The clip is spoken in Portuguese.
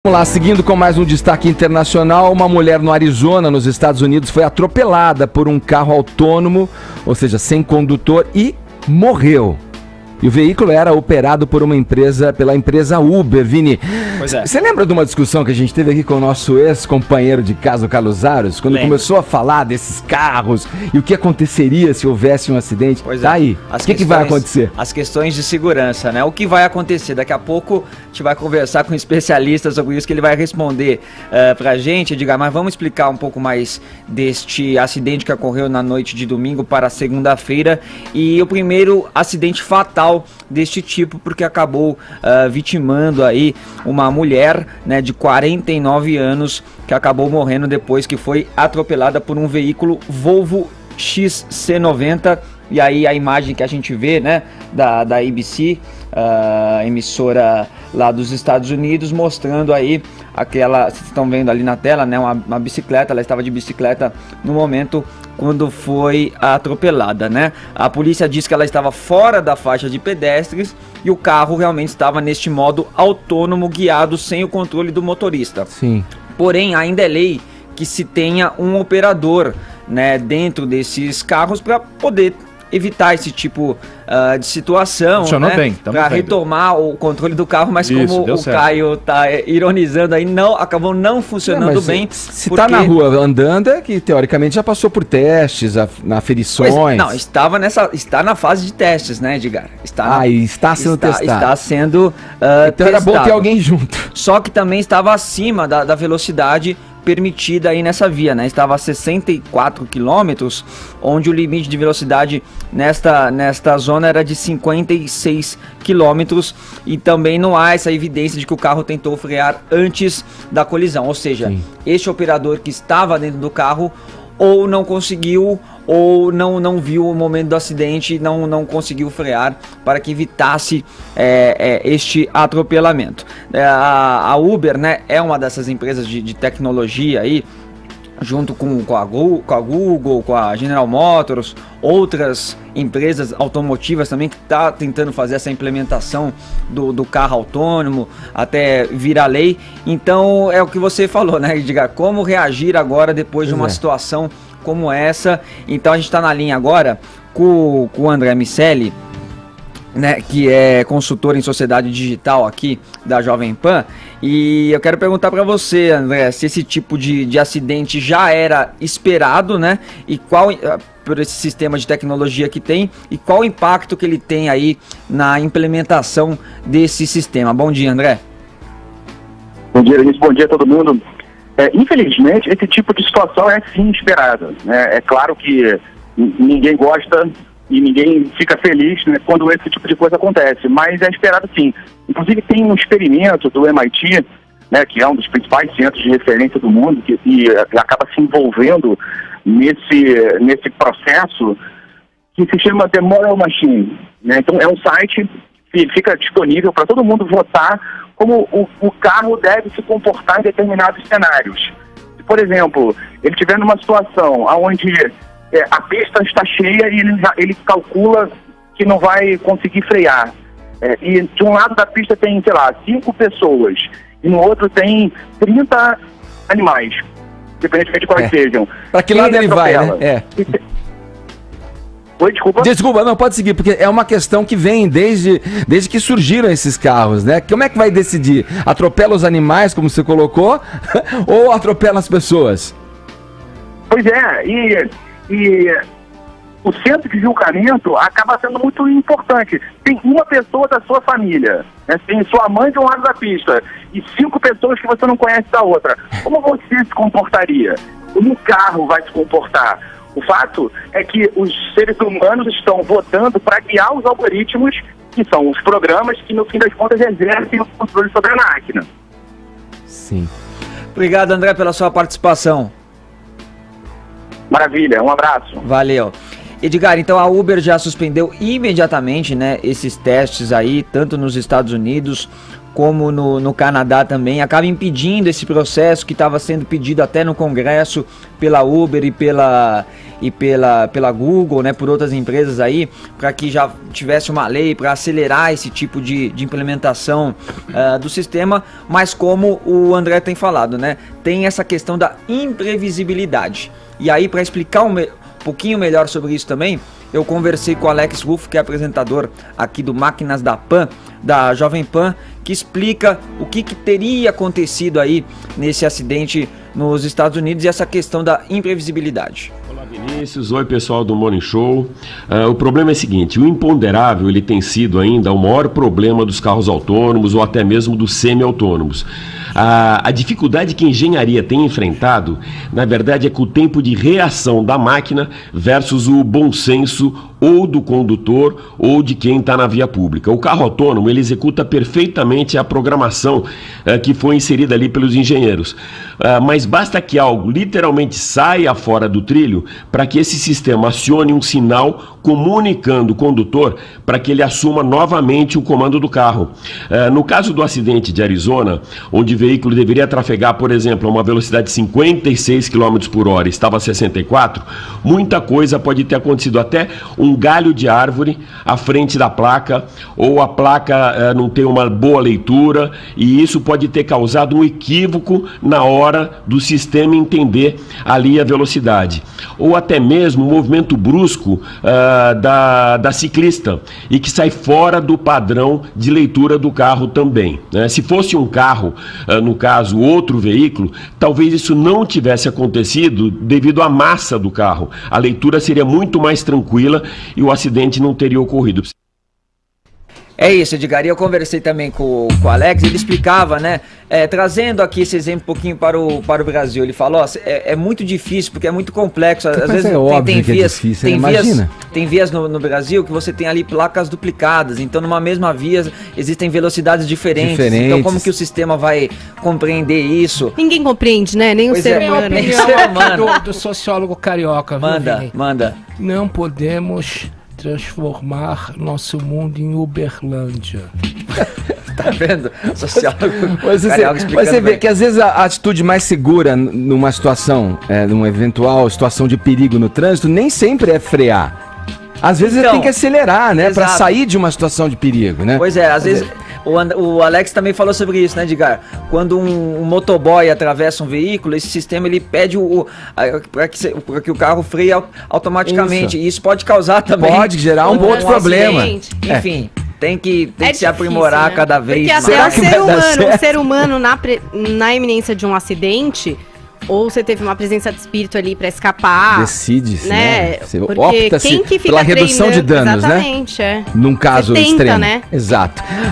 Vamos lá, seguindo com mais um destaque internacional, uma mulher no Arizona, nos Estados Unidos, foi atropelada por um carro autônomo, ou seja, sem condutor, e morreu. E o veículo era operado por pela empresa Uber, Vini. Pois é. Você lembra de uma discussão que a gente teve aqui com o nosso ex-companheiro de casa, o Carlos Aros, quando começou a falar desses carros e o que aconteceria se houvesse um acidente? Pois tá é. aí, o que vai acontecer? As questões de segurança, né? O que vai acontecer? Daqui a pouco a gente vai conversar com um especialista sobre isso, que ele vai responder pra gente, Edgar, mas vamos explicar um pouco mais deste acidente que ocorreu na noite de domingo para segunda-feira, e o primeiro acidente fatal deste tipo, porque acabou vitimando aí uma mulher, né, de 49 anos, que acabou morrendo depois que foi atropelada por um veículo Volvo XC90. E aí a imagem que a gente vê, né, da ABC, emissora lá dos Estados Unidos, mostrando aí aquela, vocês estão vendo ali na tela, né, uma bicicleta. Ela estava de bicicleta no momento quando foi atropelada, né? A polícia diz que ela estava fora da faixa de pedestres e o carro realmente estava neste modo autônomo, guiado sem o controle do motorista. Sim. Porém, ainda é lei que se tenha um operador, né, dentro desses carros para poder evitar esse tipo de situação, funcionou, né, bem, para retomar o controle do carro, mas isso, como o certo. Caio tá ironizando aí, acabou não funcionando bem. Se tá na rua andando, é que teoricamente já passou por testes, aferições. Não, está na fase de testes, né, Edgar? Está sendo testado. Está sendo então era bom ter alguém junto. Só que também estava acima da velocidade permitida aí nessa via, né? Estava a 64 km, onde o limite de velocidade nesta zona era de 56 km, e também não há essa evidência de que o carro tentou frear antes da colisão, ou seja, sim, este operador que estava dentro do carro ou não conseguiu, ou não viu o momento do acidente e não conseguiu frear para que evitasse este atropelamento. A Uber, né, é uma dessas empresas de tecnologia aí, junto com a Google, com a General Motors, outras empresas automotivas também, que está tentando fazer essa implementação do carro autônomo até virar lei. Então é o que você falou, né, Edgar? Como reagir agora depois de uma situação como essa? Então a gente está na linha agora com o André Miceli, né, que é consultor em sociedade digital aqui da Jovem Pan, e eu quero perguntar para você, André, se esse tipo de acidente já era esperado, né, e qual, por esse sistema de tecnologia que tem, e qual o impacto que ele tem aí na implementação desse sistema. Bom dia, André. Bom dia, Denise. Bom dia a todo mundo. Infelizmente, esse tipo de situação é sim esperada, né? É claro que ninguém gosta e ninguém fica feliz, né, quando esse tipo de coisa acontece, mas é esperado sim. Inclusive tem um experimento do MIT, né, que é um dos principais centros de referência do mundo, que acaba se envolvendo nesse processo, que se chama The Moral Machine, né? Então é um site que fica disponível para todo mundo votar como o carro deve se comportar em determinados cenários. Se, por exemplo, ele estiver numa situação onde a pista está cheia e ele calcula que não vai conseguir frear. E de um lado da pista tem, sei lá, 5 pessoas, e no outro tem 30 animais, independentemente de quais sejam. Para que lado ele vai, né? Oi, desculpa? Desculpa, não, pode seguir, porque é uma questão que vem desde que surgiram esses carros, né? Como é que vai decidir? Atropela os animais, como você colocou, ou atropela as pessoas? Pois é, e o centro de julgamento acaba sendo muito importante. Tem uma pessoa da sua família, né? Tem sua mãe de um lado da pista e 5 pessoas que você não conhece da outra. Como você se comportaria? Como um carro vai se comportar? O fato é que os seres humanos estão votando para guiar os algoritmos, que são os programas que, no fim das contas, exercem o controle sobre a máquina. Sim. Obrigado, André, pela sua participação. Maravilha, um abraço. Valeu. Edgar, então a Uber já suspendeu imediatamente, né, esses testes aí, tanto nos Estados Unidos como no Canadá também, acaba impedindo esse processo que estava sendo pedido até no Congresso pela Uber e pela Google, né, por outras empresas aí, para que já tivesse uma lei para acelerar esse tipo de implementação do sistema, mas como o André tem falado, né, tem essa questão da imprevisibilidade. E aí, para explicar um pouquinho melhor sobre isso também, eu conversei com o Alex Ruffo, que é apresentador aqui do Máquinas da Pan, da Jovem Pan, que explica o que teria acontecido aí nesse acidente nos Estados Unidos e essa questão da imprevisibilidade. Olá, Vinícius. Oi, pessoal do Morning Show. O problema é o seguinte, o imponderável ele tem sido ainda o maior problema dos carros autônomos ou até mesmo dos semi-autônomos. A dificuldade que a engenharia tem enfrentado, na verdade, é com o tempo de reação da máquina versus o bom senso ou do condutor ou de quem está na via pública. O carro autônomo ele executa perfeitamente a programação que foi inserida ali pelos engenheiros. Mas basta que algo literalmente saia fora do trilho para que esse sistema acione um sinal comunicando o condutor para que ele assuma novamente o comando do carro. No caso do acidente de Arizona, onde o veículo deveria trafegar, por exemplo, a uma velocidade de 56 km por hora, estava a 64, muita coisa pode ter acontecido, até um galho de árvore à frente da placa, ou a placa não ter uma boa leitura, e isso pode ter causado um equívoco na hora do sistema entender ali a velocidade. Ou até mesmo um movimento brusco da ciclista, e que sai fora do padrão de leitura do carro também, né? Se fosse um carro, no caso outro veículo, talvez isso não tivesse acontecido devido à massa do carro. A leitura seria muito mais tranquila e o acidente não teria ocorrido. É isso, Edgar, e eu conversei também com o Alex, ele explicava, né, trazendo aqui esse exemplo um pouquinho para o Brasil. Ele falou, é muito difícil, porque é muito complexo, às vezes tem vias, tem vias no Brasil que você tem ali placas duplicadas, então numa mesma via existem velocidades diferentes. Então como que o sistema vai compreender isso? Ninguém compreende, né, nem o ser humano. Nem o ser humano. Do sociólogo carioca, Manda. Não podemos transformar nosso mundo em Uberlândia. Tá vendo? Sociólogo. Mas você vê que às vezes a atitude mais segura numa situação, numa eventual situação de perigo no trânsito, nem sempre é frear. Às vezes tem que acelerar, né? Para sair de uma situação de perigo, né? Pois é, às vezes o Alex também falou sobre isso, né, Edgar? Quando um motoboy atravessa um veículo, esse sistema ele pede para que o carro freie automaticamente. Isso. E isso pode causar também... Pode gerar um outro problema. Enfim... Tem que se aprimorar, né? Cada vez mais. Porque até o ser humano na iminência de um acidente, ou você teve uma presença de espírito ali para escapar. Decide-se, né? Você porque quem que fica pela redução de danos, exatamente, né? Num caso extremo. né? Exato.